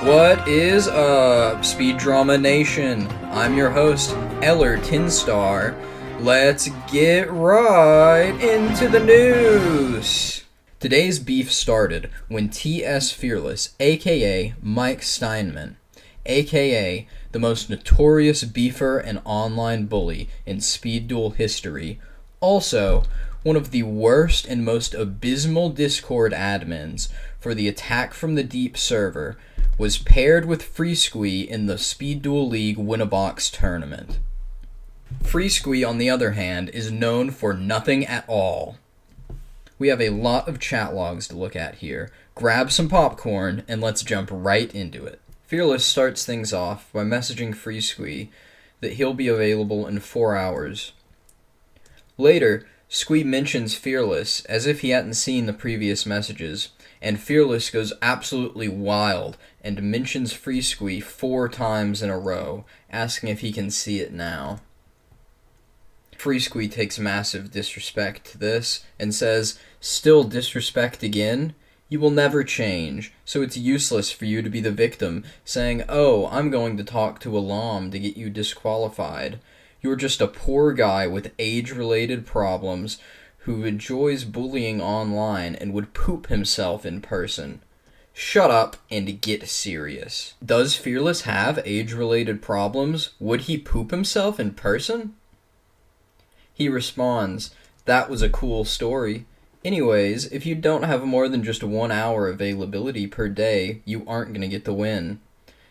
What is up, Speed Drama Nation? I'm your host, Eller Tinstar. Let's get right into the news. Today's beef started when T.S. Fearless, aka Mike Steinman, aka the most notorious beefer and online bully in Speed Duel history, also one of the worst and most abysmal Discord admins for the Attack from the Deep server, was paired with Freesqui in the Speed Duel League Win-A-Box tournament. Freesqui, on the other hand, is known for nothing at all. We have a lot of chat logs to look at here. Grab some popcorn and let's jump right into it. Fearless starts things off by messaging Freesqui that he'll be available in 4 hours. Later, Squee mentions Fearless as if he hadn't seen the previous messages, and Fearless goes absolutely wild and mentions Freesqui 4 times in a row, asking if he can see it now. Freesqui takes massive disrespect to this and says, "Still disrespect again? You will never change, so it's useless for you to be the victim, saying, 'Oh, I'm going to talk to Alam to get you disqualified.' You're just a poor guy with age-related problems who enjoys bullying online and would poop himself in person. Shut up and get serious." Does Fearless have age-related problems? Would he poop himself in person? He responds, "That was a cool story. Anyways, if you don't have more than just 1 hour availability per day, you aren't going to get the win.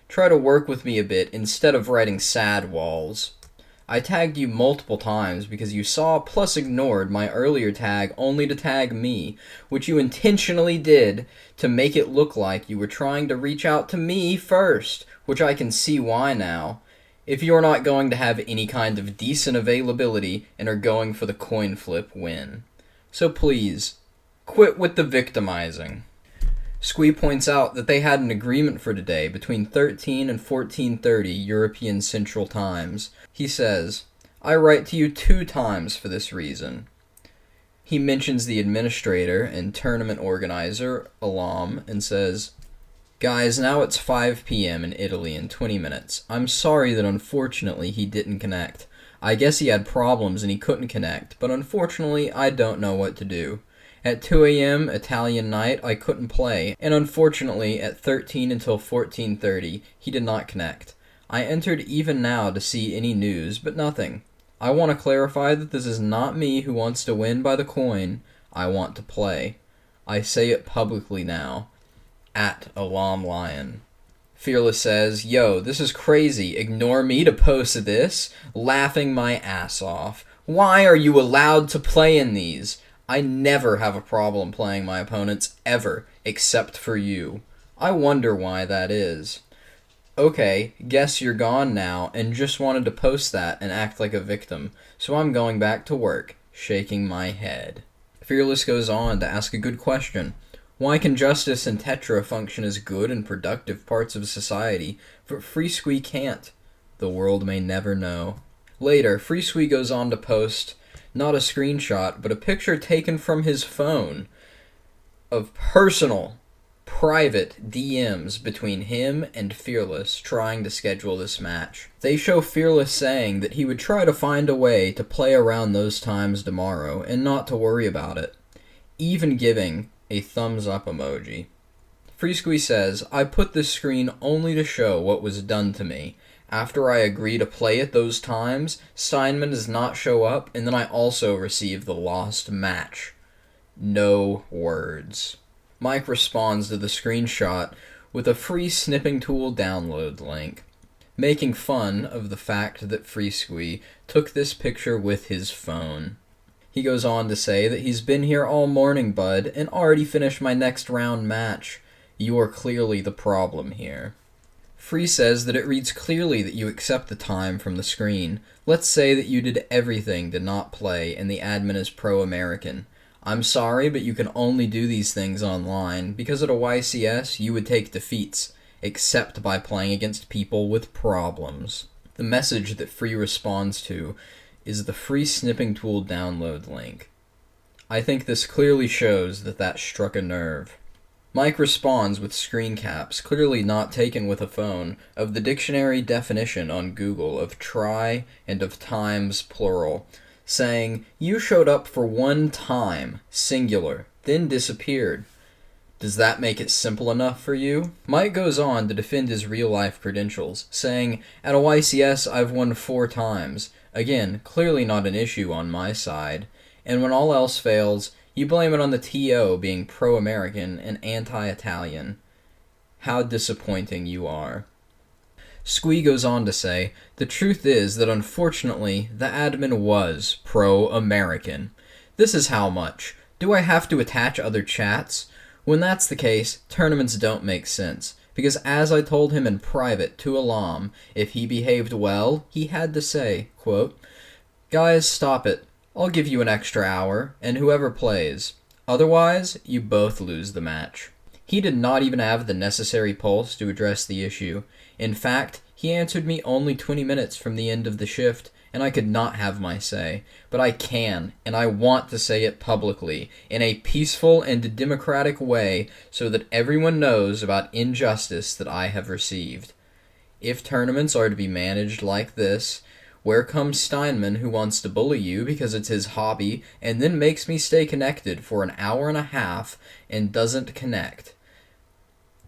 Try to work with me a bit instead of writing sad walls. I tagged you multiple times because you saw plus ignored my earlier tag only to tag me, which you intentionally did to make it look like you were trying to reach out to me first, which I can see why now. If you're not going to have any kind of decent availability and are going for the coin flip win. So please, quit with the victimizing." Squee points out that they had an agreement for today between 13 and 14:30 European Central Times. He says, "I write to you 2 times for this reason." He mentions the administrator and tournament organizer, Alam, and says, "Guys, now it's 5 p.m. in Italy in 20 minutes. I'm sorry that unfortunately he didn't connect. I guess he had problems and he couldn't connect, but unfortunately I don't know what to do. At 2 a.m. Italian night, I couldn't play, and unfortunately at 13 until 14:30, he did not connect. I entered even now to see any news, but nothing. I want to clarify that this is not me who wants to win by the coin. I want to play. I say it publicly now. At Alam Lion." Fearless says, "Yo, this is crazy. Ignore me to post this? Laughing my ass off. Why are you allowed to play in these? I never have a problem playing my opponents, ever, except for you. I wonder why that is. Okay, guess you're gone now and just wanted to post that and act like a victim, so I'm going back to work, shaking my head." Fearless goes on to ask a good question. Why can Justice and Tetra function as good and productive parts of society, but Freesqui can't? The world may never know. Later, Freesqui goes on to post not a screenshot, but a picture taken from his phone of personal, private DMs between him and Fearless trying to schedule this match. They show Fearless saying that he would try to find a way to play around those times tomorrow and not to worry about it, even giving a thumbs up emoji. Freesqui says, "I put this screen only to show what was done to me. After I agree to play at those times, Steinman does not show up, and then I also receive the lost match. No words." Mike responds to the screenshot with a free snipping tool download link, making fun of the fact that Freesqui took this picture with his phone. He goes on to say that he's been here all morning, bud, and already finished my next round match. You are clearly the problem here. Free says that it reads clearly that you accept the time from the screen. Let's say that you did everything to not play and the admin is pro-American. I'm sorry, but you can only do these things online, because at a YCS you would take defeats, except by playing against people with problems. The message that Free responds to is the free snipping tool download link. I think this clearly shows that struck a nerve. Mike responds with screen caps, clearly not taken with a phone, of the dictionary definition on Google of try and of times plural, saying, "You showed up for one time, singular, then disappeared. Does that make it simple enough for you?" Mike goes on to defend his real-life credentials, saying, "At a YCS I've won 4 times. Again, clearly not an issue on my side. And when all else fails, you blame it on the TO being pro-American and anti-Italian. How disappointing you are." Squee goes on to say, "The truth is that unfortunately, the admin was pro-American. This is how much. Do I have to attach other chats? When that's the case, tournaments don't make sense. Because as I told him in private to Alam, if he behaved well, he had to say, quote, 'Guys, stop it. I'll give you an extra hour, and whoever plays. Otherwise, you both lose the match.' He did not even have the necessary pulse to address the issue. In fact, he answered me only 20 minutes from the end of the shift, and I could not have my say. But I can, and I want to say it publicly, in a peaceful and democratic way, so that everyone knows about injustice that I have received. If tournaments are to be managed like this, where comes Steinman, who wants to bully you because it's his hobby, and then makes me stay connected for an hour and a half and doesn't connect?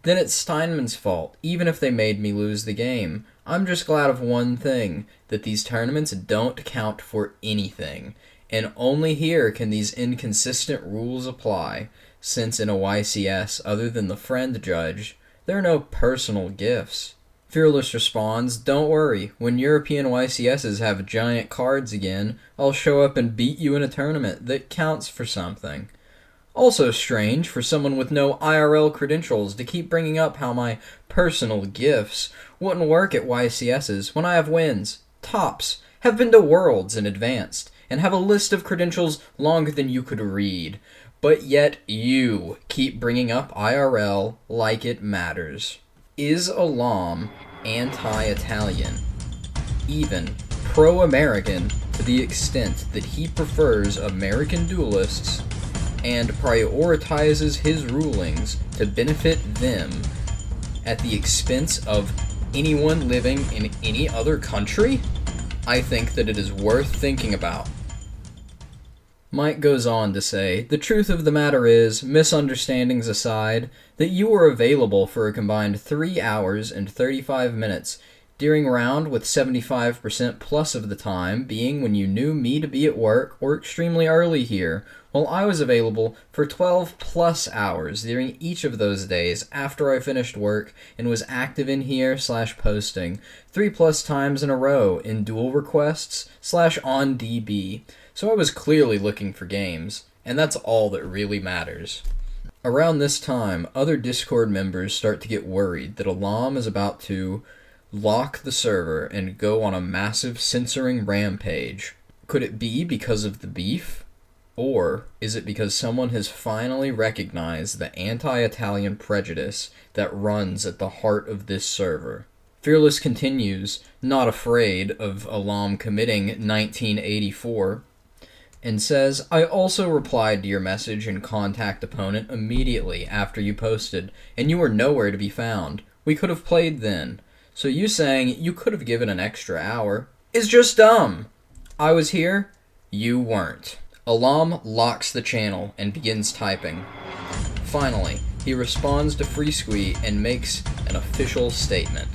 Then it's Steinman's fault, even if they made me lose the game. I'm just glad of one thing, that these tournaments don't count for anything, and only here can these inconsistent rules apply, since in a YCS, other than the friend judge, there are no personal gifts." Fearless responds, "Don't worry, when European YCSs have giant cards again, I'll show up and beat you in a tournament that counts for something." Also strange for someone with no IRL credentials to keep bringing up how my personal gifts wouldn't work at YCSs when I have wins, tops, have been to Worlds and advanced, and have a list of credentials longer than you could read. But yet you keep bringing up IRL like it matters. Is Alam anti-Italian? Even pro-American to the extent that he prefers American duelists and prioritizes his rulings to benefit them at the expense of anyone living in any other country? I think that it is worth thinking about." Mike goes on to say, "The truth of the matter is, misunderstandings aside, that you were available for a combined 3 hours and 35 minutes during round, with 75% plus of the time being when you knew me to be at work or extremely early here, while I was available for 12 plus hours during each of those days after I finished work and was active in here / posting 3 plus times in a row in dual requests / on DB. So I was clearly looking for games, and that's all that really matters." Around this time, other Discord members start to get worried that Alam is about to lock the server and go on a massive censoring rampage. Could it be because of the beef? Or is it because someone has finally recognized the anti-Italian prejudice that runs at the heart of this server? Fearless continues, not afraid of Alam committing 1984, and says, "I also replied to your message and contact opponent immediately after you posted, and you were nowhere to be found. We could have played then. So you saying you could have given an extra hour is just dumb. I was here, you weren't." Alam locks the channel and begins typing. Finally, he responds to Freesqui and makes an official statement.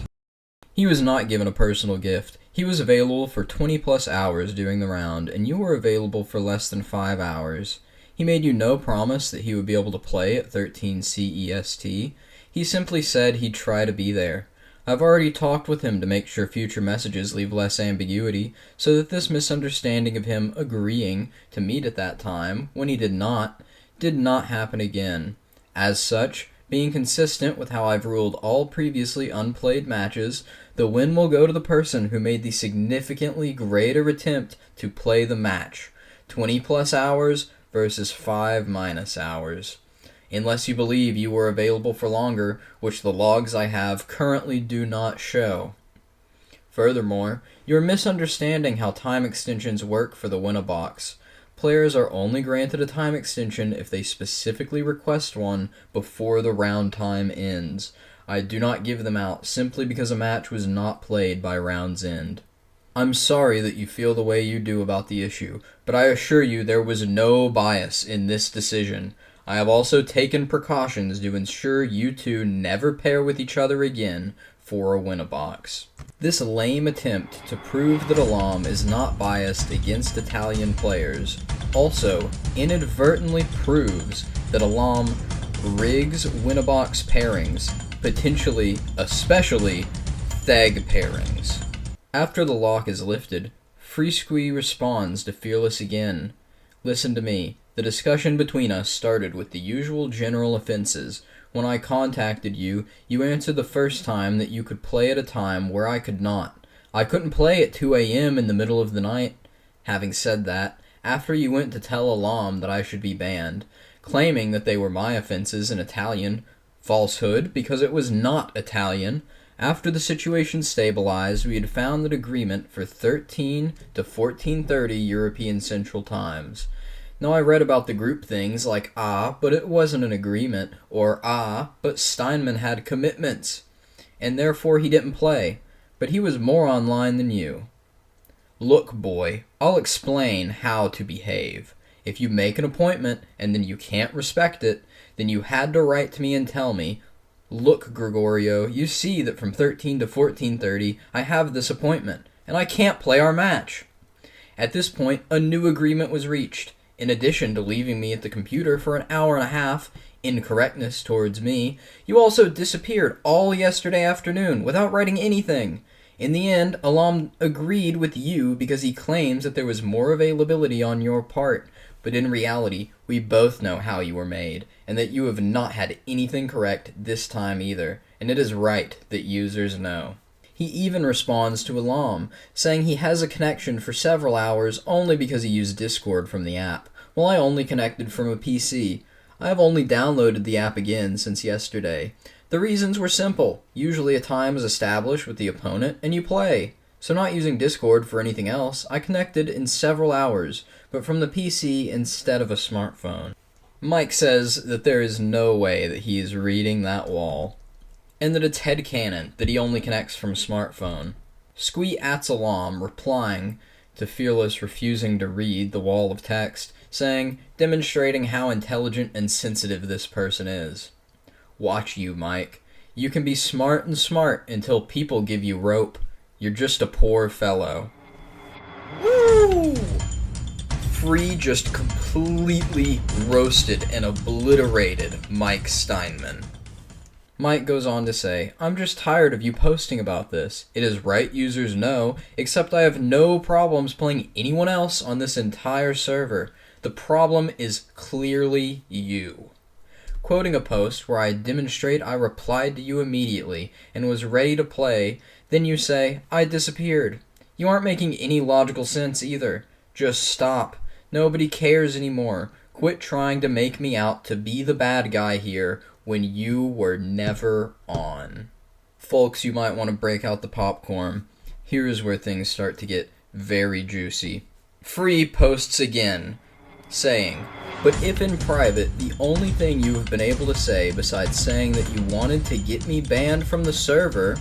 He was not given a personal gift. He was available for 20 plus hours during the round, and you were available for less than 5 hours. He made you no promise that he would be able to play at 13 CEST. He simply said he'd try to be there. I've already talked with him to make sure future messages leave less ambiguity, so that this misunderstanding of him agreeing to meet at that time, when he did not happen again. As such, being consistent with how I've ruled all previously unplayed matches, the win will go to the person who made the significantly greater attempt to play the match. 20 plus hours versus 5 minus hours. Unless you believe you were available for longer, which the logs I have currently do not show. Furthermore, you're misunderstanding how time extensions work for the Winnabox. Players are only granted a time extension if they specifically request one before the round time ends. I do not give them out simply because a match was not played by round's end. I'm sorry that you feel the way you do about the issue, but I assure you there was no bias in this decision. I have also taken precautions to ensure you two never pair with each other again for a win-a-box. This lame attempt to prove that Alam is not biased against Italian players also inadvertently proves that Alam rigs win-a-box pairings, potentially, especially, theg pairings. After the lock is lifted, Freesqui responds to Fearless again. Listen to me. The discussion between us started with the usual general offenses. When I contacted you, you answered the first time that you could play at a time where I could not. I couldn't play at 2 a.m. in the middle of the night. Having said that, after you went to tell Alam that I should be banned, claiming that they were my offenses in Italian, falsehood because it was not Italian, after the situation stabilized, we had found an agreement for 13 to 14:30 European Central Times. Now I read about the group things like, but it wasn't an agreement, or but Steinman had commitments, and therefore he didn't play, but he was more online than you. Look, boy, I'll explain how to behave. If you make an appointment and then you can't respect it, then you had to write to me and tell me, look, Gregorio, you see that from 13 to 14:30 I have this appointment, and I can't play our match. At this point, a new agreement was reached. In addition to leaving me at the computer for an hour and a half, incorrectness towards me, you also disappeared all yesterday afternoon without writing anything. In the end, Alam agreed with you because he claims that there was more availability on your part, but in reality, we both know how you were made, and that you have not had anything correct this time either, and it is right that users know. He even responds to Alam, saying he has a connection for several hours only because he used Discord from the app, while I only connected from a PC. I have only downloaded the app again since yesterday. The reasons were simple. Usually a time is established with the opponent, and you play. So not using Discord for anything else, I connected in several hours, but from the PC instead of a smartphone. Mike says that there is no way that he is reading that wall, and that it's headcanon that he only connects from a smartphone. Squee ats Alam, replying to Fearless refusing to read the wall of text, saying, demonstrating how intelligent and sensitive this person is. Watch you, Mike. You can be smart and smart until people give you rope. You're just a poor fellow. Woo! Free just completely roasted and obliterated Mike Steinman. Mike goes on to say, I'm just tired of you posting about this. It is right users know, except I have no problems playing anyone else on this entire server. The problem is clearly you. Quoting a post where I demonstrate I replied to you immediately and was ready to play, then you say, I disappeared. You aren't making any logical sense either. Just stop. Nobody cares anymore. Quit trying to make me out to be the bad guy here when you were never on. Folks, you might want to break out the popcorn. Here's where things start to get very juicy. Free posts again, saying, but if in private, the only thing you have been able to say besides saying that you wanted to get me banned from the server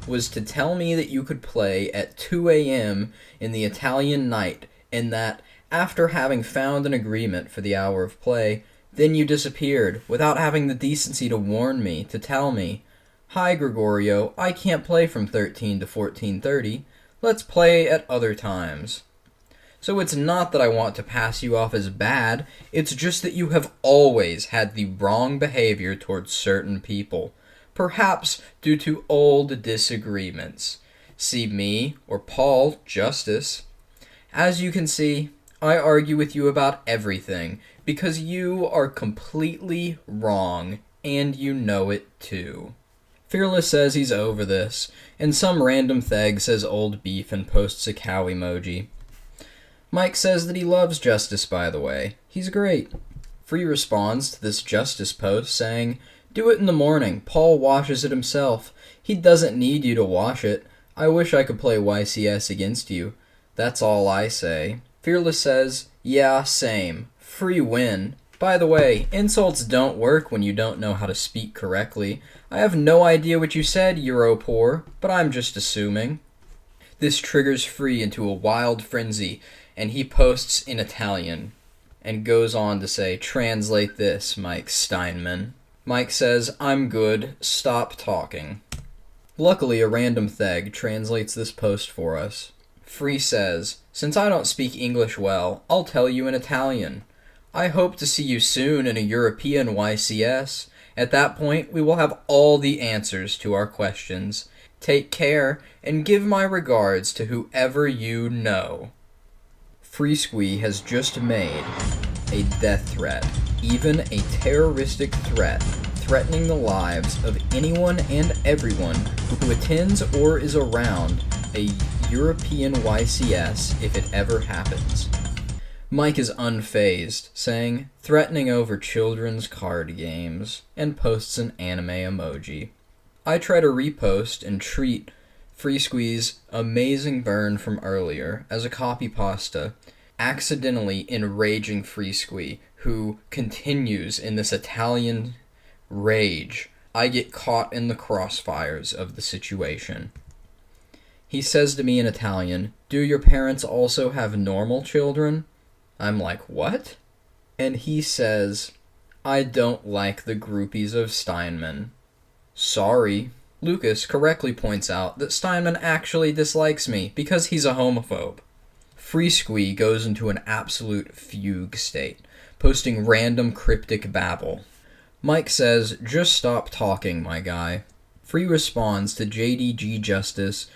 was to tell me that you could play at 2 a.m. in the Italian night, and that, after having found an agreement for the hour of play, then you disappeared, without having the decency to warn me, to tell me, hi Gregorio, I can't play from 13 to 14:30, let's play at other times. So it's not that I want to pass you off as bad, it's just that you have always had the wrong behavior towards certain people, perhaps due to old disagreements. See me, or Paul, Justice. As you can see, I argue with you about everything, because you are completely wrong, and you know it too. Fearless says he's over this, and some random theg says old beef and posts a cow emoji. Mike says that he loves Justice, by the way. He's great. Free responds to this Justice post saying, do it in the morning. Paul washes it himself. He doesn't need you to wash it. I wish I could play YCS against you. That's all I say. Fearless says, yeah, same. Free win. By the way, insults don't work when you don't know how to speak correctly. I have no idea what you said, Europore, but I'm just assuming. This triggers Free into a wild frenzy, and he posts in Italian, and goes on to say, translate this, Mike Steinman. Mike says, I'm good, stop talking. Luckily, a random theg translates this post for us. Free says, since I don't speak English well, I'll tell you in Italian. I hope to see you soon in a European YCS. At that point, we will have all the answers to our questions. Take care, and give my regards to whoever you know. Freesqui has just made a death threat, even a terroristic threat, threatening the lives of anyone and everyone who attends or is around a European YCS if it ever happens. Mike is unfazed, saying, threatening over children's card games, and posts an anime emoji. I try to repost and treat Freesqui's amazing burn from earlier as a copy pasta, accidentally enraging Freesqui, who continues in this Italian rage. I get caught in the crossfires of the situation. He says to me in Italian, do your parents also have normal children? I'm like, what? And he says, I don't like the groupies of Steinman. Sorry. Lucas correctly points out that Steinman actually dislikes me because he's a homophobe. Freesqui goes into an absolute fugue state, posting random cryptic babble. Mike says, just stop talking, my guy. Free responds to JDG Justice,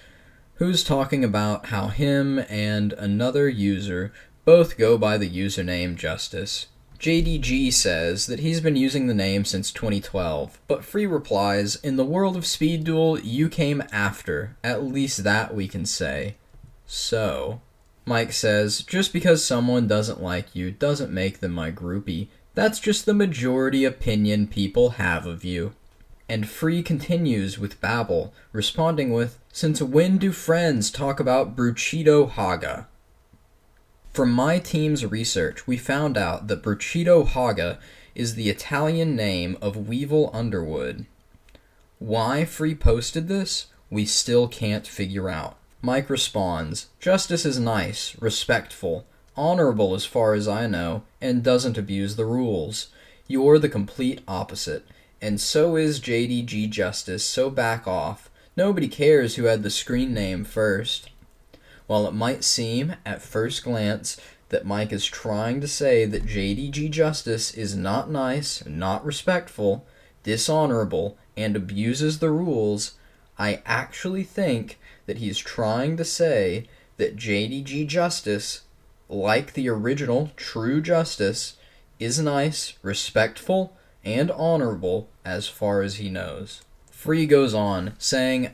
who's talking about how him and another user both go by the username Justice. JDG says that he's been using the name since 2012, but Free replies, in the world of Speed Duel, you came after. At least that we can say. So, Mike says, just because someone doesn't like you doesn't make them my groupie. That's just the majority opinion people have of you. And Free continues with babble, responding with, since when do friends talk about Brucito Haga? From my team's research, we found out that Brucito Haga is the Italian name of Weevil Underwood. Why Free posted this, we still can't figure out. Mike responds, Justice is nice, respectful, honorable as far as I know, and doesn't abuse the rules. You're the complete opposite, and so is JDG Justice, so back off. Nobody cares who had the screen name first. While it might seem, at first glance, that Mike is trying to say that JDG Justice is not nice, not respectful, dishonorable, and abuses the rules, I actually think that he's trying to say that JDG Justice, like the original True Justice, is nice, respectful, and honorable as far as he knows. Free goes on, saying,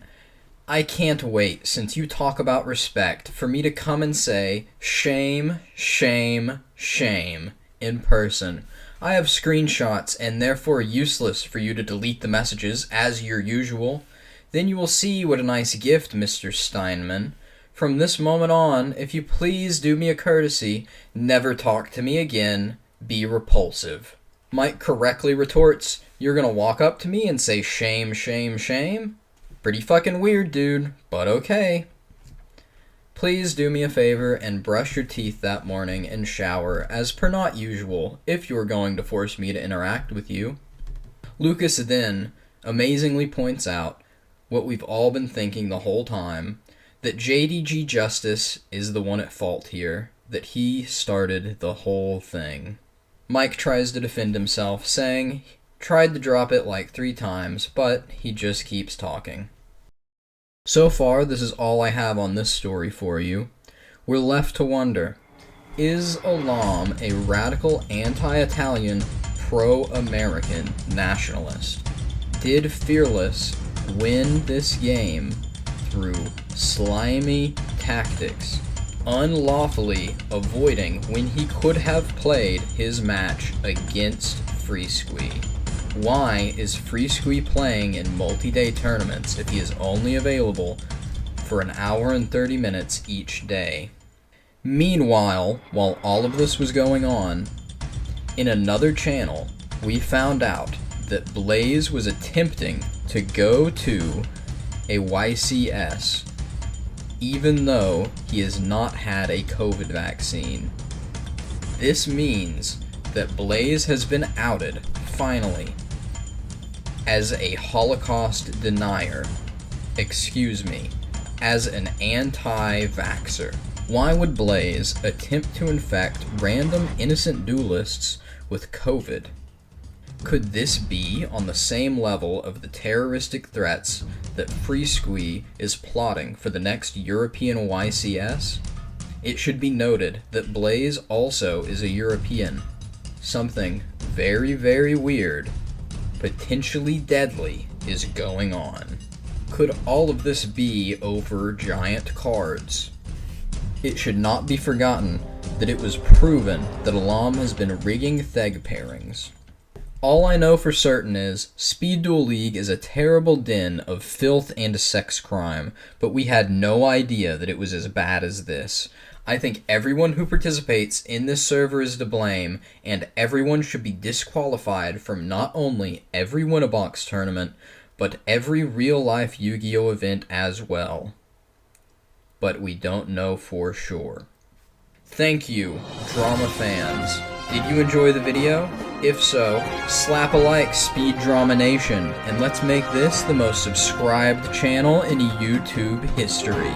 I can't wait, since you talk about respect, for me to come and say, shame, shame, shame, in person. I have screenshots, and therefore useless for you to delete the messages, as your usual. Then you will see what a nice gift, Mr. Steinman. From this moment on, if you please do me a courtesy, never talk to me again, be repulsive. Mike correctly retorts, you're gonna walk up to me and say shame, shame, shame? Pretty fucking weird, dude, but okay. Please do me a favor and brush your teeth that morning and shower, as per not usual, if you're going to force me to interact with you. Lucas then amazingly points out what we've all been thinking the whole time, that JDG Justice is the one at fault here, that he started the whole thing. Mike tries to defend himself, saying tried to drop it like 3 times, but he just keeps talking. So far, this is all I have on this story for you. We're left to wonder, is Alam a radical anti-Italian, pro-American nationalist? Did Fearless win this game through slimy tactics, unlawfully avoiding when he could have played his match against Freesqui? Why is Freesqui playing in multi-day tournaments if he is only available for an hour and 30 minutes each day? Meanwhile, while all of this was going on, in another channel, we found out that Blaze was attempting to go to a YCS, even though he has not had a COVID vaccine. This means that Blaze has been outed, finally, as a Holocaust denier. Excuse me, as an anti-vaxxer. Why would Blaze attempt to infect random innocent duelists with COVID? Could this be on the same level of the terroristic threats that Freesqui is plotting for the next European YCS? It should be noted that Blaze also is a European. Something very, very weird, potentially deadly, is going on. Could all of this be over giant cards? It should not be forgotten that it was proven that Alam has been rigging Theg pairings. All I know for certain is, Speed Duel League is a terrible den of filth and sex crime, but we had no idea that it was as bad as this. I think everyone who participates in this server is to blame, and everyone should be disqualified from not only every Win-A-Box tournament, but every real-life Yu-Gi-Oh! Event as well. But we don't know for sure. Thank you, drama fans. Did you enjoy the video? If so, slap a like, Speed Drama Nation, and let's make this the most subscribed channel in YouTube history.